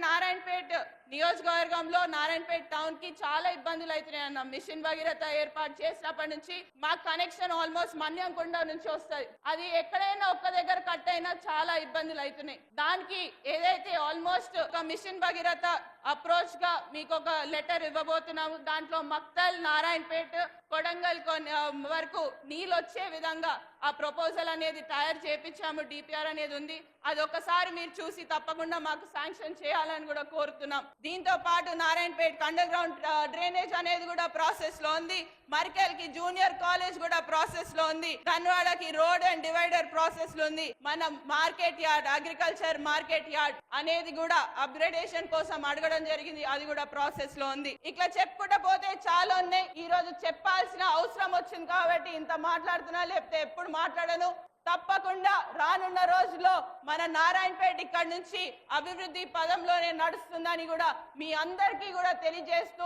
నారాయణపేట నియోజకవర్గంలో నారాయణపేట టౌన్ కి చాలా ఇబ్బందులు అవుతున్నాయి అన్న. మిషన్ భగీరథ ఏర్పాటు చేసినప్పటి నుంచి మా కనెక్షన్ ఆల్మోస్ట్ మన్యంకొండ నుంచి వస్తుంది. అది ఎక్కడైనా ఒక్క దగ్గర కట్ అయినా చాలా ఇబ్బందులు అవుతున్నాయి. దానికి ఏదైతే ఆల్మోస్ట్ ఒక మిషన్ భగీరథ అప్రోచ్ గా మీకు ఒక లెటర్ ఇవ్వబోతున్నాము. దాంట్లో మక్తల్, నారాయణపేట, కొడంగల్ వరకు నీళ్ళు వచ్చే విధంగా ఆ ప్రపోజల్ అనేది తయారు చేపించాము. డిపిఆర్ అనేది ఉంది. అది ఒకసారి మీరు చూసి తప్పకుండా మాకు శాంక్షన్ చేయాలని కూడా కోరుతున్నాం. దీంతో పాటు నారాయణపేట అండర్ గ్రౌండ్ డ్రైనేజ్ అనేది కూడా ప్రాసెస్ లో ఉంది. మర్కెల్ కి జూనియర్ కాలేజ్ కూడా ప్రాసెస్ లో ఉంది. ధన్వాడకి రోడ్ అండ్ డివైడర్ ప్రాసెస్ లో ఉంది. మన market yard, agriculture market yard అనేది కూడా అప్గ్రేడేషన్ కోసం అడగడం జరిగింది. అది కూడా ప్రాసెస్ లో ఉంది. ఇట్లా చెప్పుకుంటూ పోతే చాలా ఉన్నాయి. ఈ రోజు చెప్పాల్సిన అవసరం వచ్చింది కాబట్టి ఇంత మాట్లాడుతున్నా, లేకపోతే ఎప్పుడు మాట్లాడను. తప్పకుండా రానున్న రోజుల్లో మన నారాయణపేట ఇక్కడ నుంచి అభివృద్ధి పదంలోనే నడుస్తుందని కూడా మీ అందరికీ కూడా తెలియజేస్తూ